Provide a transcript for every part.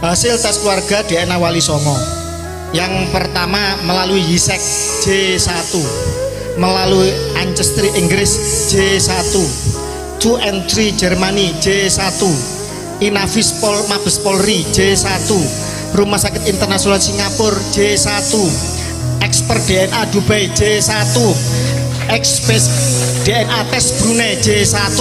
Hasil tes keluarga DNA Wali Songo. Yang pertama melalui Yisek J1, melalui Ancestry Inggris J1, 2 and 3 Jermani J1, Inavis Mabes Polri J1, Rumah Sakit Internasional Singapura J1, Expert DNA Dubai J1, Expert DNA Tes Brunei J1.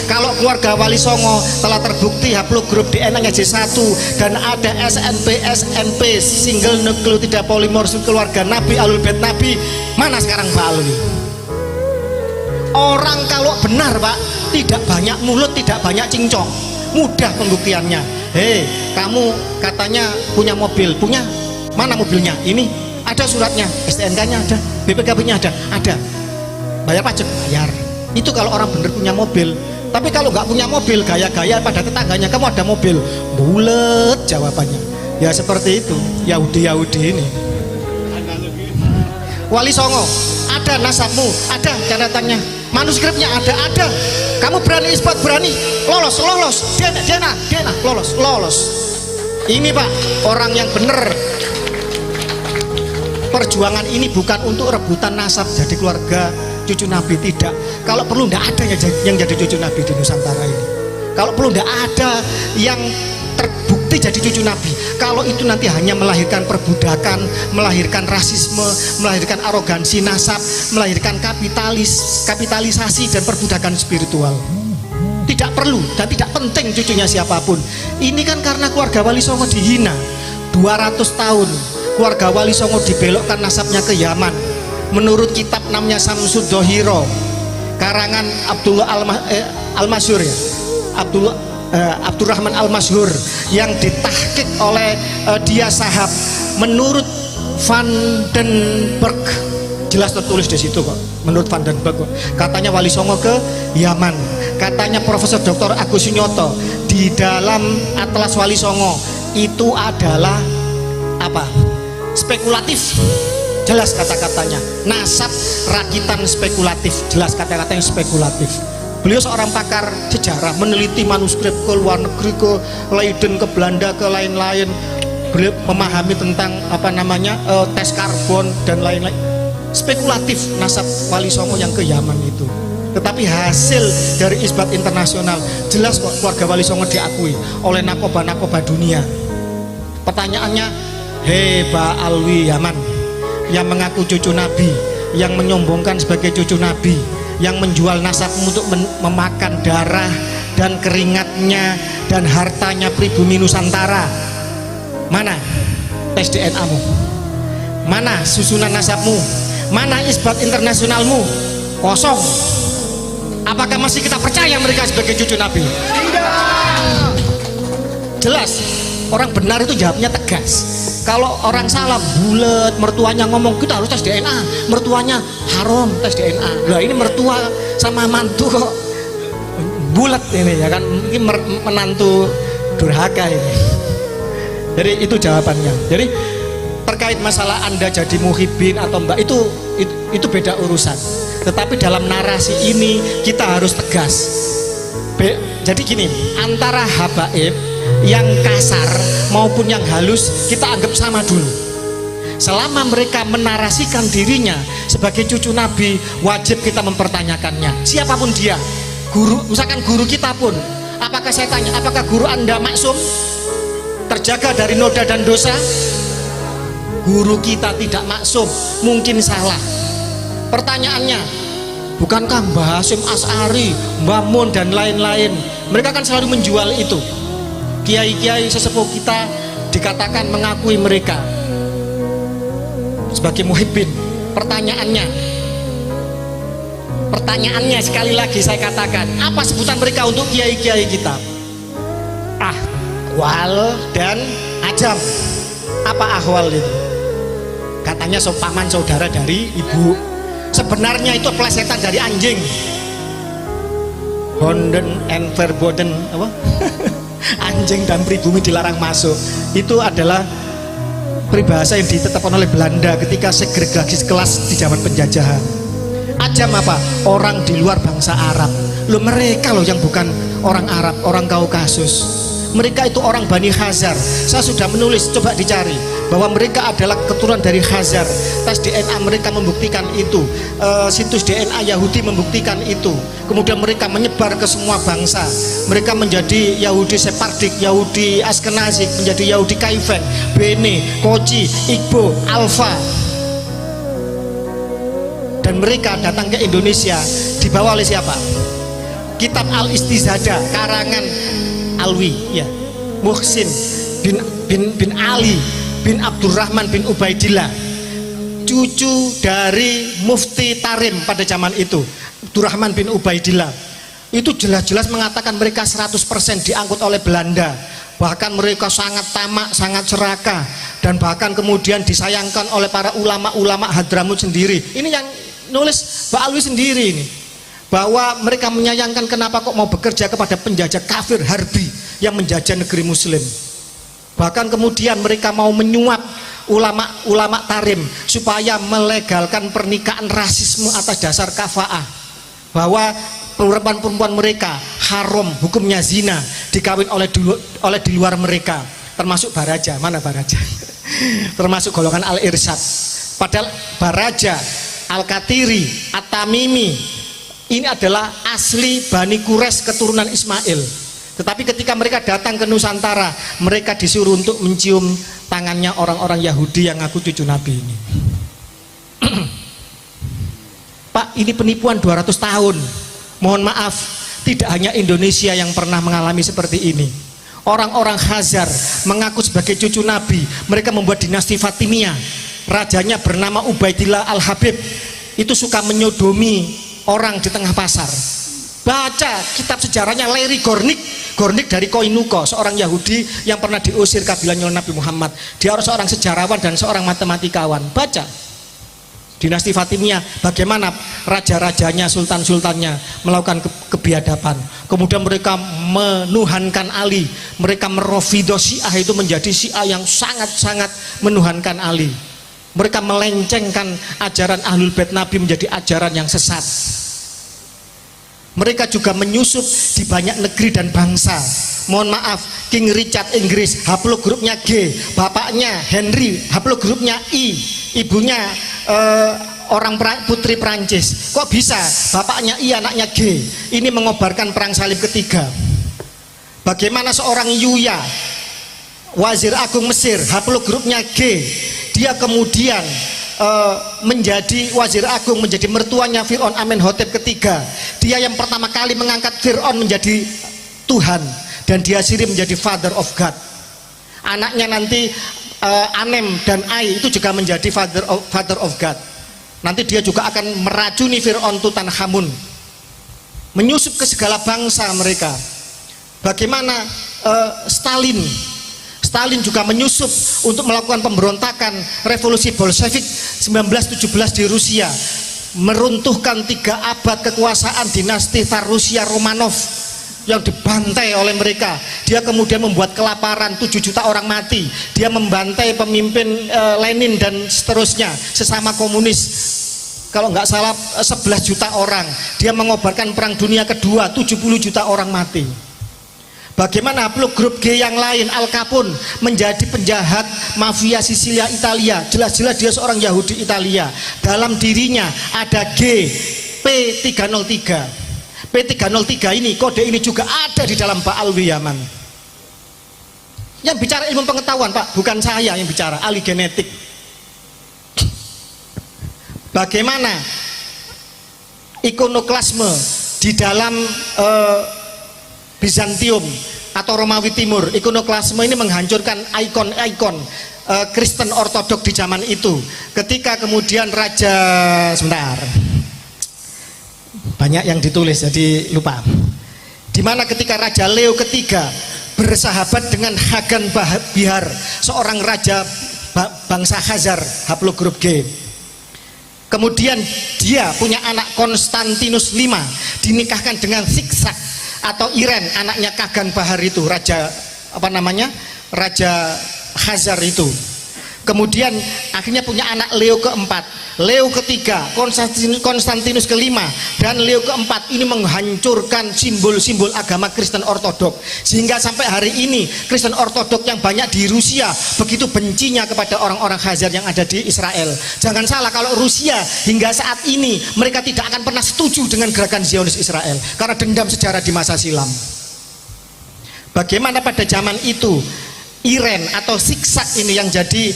Kalau keluarga Wali Songo telah terbukti haplogrup DNA-nya J1 dan ada SNP SNP single nukleotida polimorfis keluarga Nabi Alul Bait Nabi, mana sekarang Pak Alwi? Orang kalau benar Pak, tidak banyak mulut, tidak banyak cincong, mudah pembuktiannya. Hei, kamu katanya punya mobil, punya? Mana mobilnya? Ini ada suratnya, STNK-nya ada, BPKB-nya ada. Bayar pajak? Bayar. Itu kalau orang benar punya mobil. Tapi kalau nggak punya mobil, gaya-gaya pada tetangganya, kamu ada mobil, bulet jawabannya. Ya seperti itu, Yahudi ini. Wali Songo, ada nasabmu, ada catatannya, manuskripnya ada. Kamu berani isbat, berani, lolos, DNA, lolos. Ini Pak, orang yang benar. Perjuangan ini bukan untuk rebutan nasab jadi keluarga cucu Nabi, tidak. Kalau perlu tidak ada yang jadi cucu Nabi di Nusantara ini. Kalau perlu tidak ada yang terbukti jadi cucu Nabi. Kalau itu nanti hanya melahirkan perbudakan, melahirkan rasisme, melahirkan arogansi nasab, melahirkan kapitalisasi dan perbudakan spiritual. Tidak perlu dan tidak penting cucunya siapapun. Ini kan karena keluarga Wali Songo dihina 200 tahun. Keluarga Wali Songo dibelokkan nasabnya ke Yaman. Menurut kitab namanya Samsud Dohiro, karangan Abdullah Al-Masyhur ya, Abdurrahman Al-Masyhur, yang ditahqiq oleh dia sahab. Menurut Van den Berg, jelas tertulis di situ kok. Menurut Van den Berg, katanya Wali Songo ke Yaman. Katanya Profesor Dr. Agus Sunyoto di dalam Atlas Wali Songo itu adalah apa? Spekulatif. Jelas kata-katanya, nasab rakitan spekulatif, jelas kata-katanya spekulatif. Beliau seorang pakar sejarah, meneliti manuskrip ke luar negeri, ke Leiden, ke Belanda, ke lain-lain. Beliau memahami tentang tes karbon dan lain-lain. Spekulatif nasab Wali Songo yang ke Yaman itu. Tetapi hasil dari isbat internasional jelas kok, keluarga Wali Songo diakui oleh nakoba-nakoba dunia. Pertanyaannya, hei Pak Alwi Yaman, yang mengaku cucu Nabi, yang menyombongkan sebagai cucu Nabi, yang menjual nasabmu untuk memakan darah dan keringatnya dan hartanya pribumi Nusantara, mana tes DNA-mu? Mana susunan nasabmu? Mana isbat internasionalmu? Kosong. Apakah masih kita percaya mereka sebagai cucu Nabi? Tidak. Jelas, orang benar itu jawabnya tegas. Kalau orang salah bulat, mertuanya ngomong kita harus tes DNA, mertuanya haram tes DNA. Lah ini mertua sama mantu kok bulat ini ya kan, mungkin menantu durhaka ini. Jadi itu jawabannya. Jadi terkait masalah Anda jadi muhibin atau mbak, itu beda urusan. Tetapi dalam narasi ini kita harus tegas. Jadi gini, antara habaib yang kasar maupun yang halus kita anggap sama dulu. Selama mereka menarasikan dirinya sebagai cucu Nabi, wajib kita mempertanyakannya, siapapun dia. Guru, misalkan guru kita pun, apakah saya tanya, apakah guru Anda maksum, terjaga dari noda dan dosa? Guru kita tidak maksum, mungkin salah. Pertanyaannya, bukankah Mbah Hasyim As'ari, Mbah Mun dan lain-lain, mereka kan selalu menjual itu. Kiai-kiai sesepuh kita dikatakan mengakui mereka sebagai muhibbin. Pertanyaannya sekali lagi saya katakan, apa sebutan mereka untuk kiai-kiai kita? Ahwal dan ajam. Apa ahwal itu? Katanya paman saudara dari ibu. Sebenarnya itu plesetan dari anjing. Honden and verboden apa? Anjing dan pribumi dilarang masuk. Itu adalah peribahasa yang ditetapkan oleh Belanda ketika segregasi kelas di zaman penjajahan. Ajam apa? Orang di luar bangsa Arab. Loh, mereka loh yang bukan orang Arab, orang Kaukasus. mereka itu orang Bani Khazar. Saya sudah menulis, coba dicari bahwa mereka adalah keturunan dari Khazar. Tes DNA mereka membuktikan itu, situs DNA Yahudi membuktikan itu. Kemudian mereka menyebar ke semua bangsa. Mereka menjadi Yahudi Sephardic, Yahudi Askenazik, menjadi Yahudi Kaifeng, Bene, Koci, Igbo, Alfa. Dan mereka datang ke Indonesia dibawa oleh siapa? Kitab Al-Istizadah karangan Alwi, ya, Muhsin bin Ali bin Abdurrahman bin Ubaidillah, cucu dari Mufti Tarim pada zaman itu, Abdurrahman bin Ubaidillah. Itu jelas-jelas mengatakan mereka 100% diangkut oleh Belanda. Bahkan mereka sangat tamak, sangat serakah, dan bahkan kemudian disayangkan oleh para ulama-ulama Hadramut sendiri. Ini yang nulis Pak Alwi sendiri ini, bahwa mereka menyayangkan kenapa kok mau bekerja kepada penjajah kafir harbi yang menjajah negeri muslim. Bahkan kemudian mereka mau menyuap ulama-ulama Tarim supaya melegalkan pernikahan rasisme atas dasar kafaah, bahwa perempuan-perempuan mereka haram, hukumnya zina, dikawin oleh di luar mereka, termasuk Baraja. Mana Baraja? Termasuk golongan Al-Irsyad. Padahal Baraja, Al-Katiri, At-Tamimi ini adalah asli Bani Quraisy keturunan Ismail. Tetapi ketika mereka datang ke Nusantara, mereka disuruh untuk mencium tangannya orang-orang Yahudi yang ngaku cucu Nabi ini. Pak, ini penipuan 200 tahun. Mohon maaf, tidak hanya Indonesia yang pernah mengalami seperti ini. Orang-orang Khazar mengaku sebagai cucu Nabi. Mereka membuat dinasti Fatimiyah. Rajanya bernama Ubaidillah Al-Habib. Itu suka menyodomi orang di tengah pasar. Baca kitab sejarahnya Larry Gornick. Gornick dari Koinuko, seorang Yahudi yang pernah diusir kabilahnya Nabi Muhammad. Dia seorang sejarawan dan seorang matematika. Baca dinasti Fatimiyah, bagaimana raja-rajanya, sultan-sultannya melakukan kebiadaban. Kemudian mereka menuhankan Ali. Mereka merofido Syiah, itu menjadi Syiah yang sangat-sangat menuhankan Ali. Mereka melencengkan ajaran Ahlul Bait Nabi menjadi ajaran yang sesat. Mereka juga menyusup di banyak negeri dan bangsa. Mohon maaf, King Richard Inggris haplogrupnya G, bapaknya Henry haplogrupnya I, ibunya putri Prancis. Kok bisa bapaknya I, anaknya G? Ini mengobarkan perang salib ketiga. Bagaimana seorang Yuya, wazir agung Mesir, haplogrupnya G, dia kemudian menjadi wazir agung, menjadi mertuanya Fir'aun Amenhotep ketiga. Dia yang pertama kali mengangkat Fir'aun menjadi Tuhan, dan dia sendiri menjadi Father of God. Anaknya nanti Anem dan Ai itu juga menjadi Father of God. Nanti dia juga akan meracuni Fir'aun Tutankhamun, menyusup ke segala bangsa mereka. Bagaimana Stalin juga menyusup untuk melakukan pemberontakan revolusi Bolshevik 1917 di Rusia, meruntuhkan 3 abad kekuasaan dinasti Tsar Rusia Romanov yang dibantai oleh mereka. Dia kemudian membuat kelaparan, 7 juta orang mati. Dia membantai pemimpin Lenin dan seterusnya, sesama komunis, kalau nggak salah 11 juta orang. Dia mengobarkan perang dunia kedua, 70 juta orang mati. Bagaimana grup G yang lain, Al Capone, menjadi penjahat mafia Sisilia Italia. Jelas-jelas dia seorang Yahudi Italia. Dalam dirinya ada G, P303. P303 ini, kode ini juga ada di dalam Pak Alwi Yaman. Yang bicara ilmu pengetahuan, Pak, bukan saya yang bicara, ahli genetik. Bagaimana ikonoklasme di dalam Bizantium atau Romawi Timur, ikonoklasme ini menghancurkan ikon-ikon Kristen Ortodok di zaman itu. Ketika kemudian banyak yang ditulis jadi lupa. Dimana ketika Raja Leo ketiga bersahabat dengan Hagan Bihar, seorang raja bangsa Khazar haplogrup G. Kemudian dia punya anak Konstantinus V, dinikahkan dengan Siksak atau Iren, anaknya Kagan Bahar itu, raja Raja Khazar itu. Kemudian akhirnya punya anak Leo keempat, Leo ketiga, Konstantinus kelima, dan Leo keempat. Ini menghancurkan simbol-simbol agama Kristen Ortodok, sehingga sampai hari ini Kristen Ortodok yang banyak di Rusia begitu bencinya kepada orang-orang Khazar yang ada di Israel. Jangan salah kalau Rusia hingga saat ini mereka tidak akan pernah setuju dengan gerakan Zionis Israel karena dendam sejarah di masa silam. Bagaimana pada zaman itu Iren atau Siksak ini yang jadi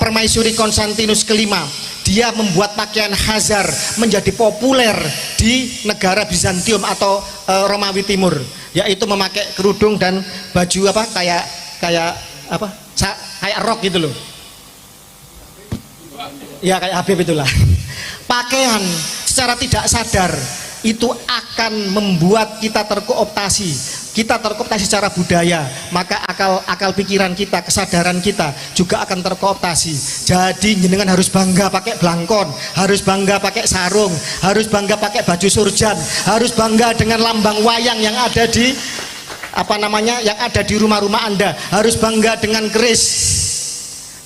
permaisuri Konstantinus kelima, dia membuat pakaian Khazar menjadi populer di negara Bizantium atau Romawi Timur, yaitu memakai kerudung dan baju apa kayak rok gitu loh. Ya kayak Habib itulah. Pakaian secara tidak sadar itu akan membuat kita terkooptasi. Kita terkooptasi secara budaya, maka akal pikiran kita, kesadaran kita juga akan terkooptasi. Jadi jenengan harus bangga pakai blangkon, harus bangga pakai sarung, harus bangga pakai baju surjan, harus bangga dengan lambang wayang yang ada di yang ada di rumah-rumah Anda, harus bangga dengan keris.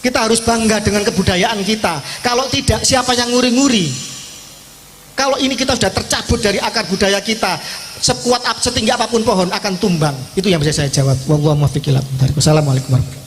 Kita harus bangga dengan kebudayaan kita. Kalau tidak, siapa yang nguri-nguri? Kalau ini kita sudah tercabut dari akar budaya kita, setinggi apapun pohon akan tumbang. Itu yang bisa saya jawab. Wassalamualaikum warahmatullahi wabarakatuh.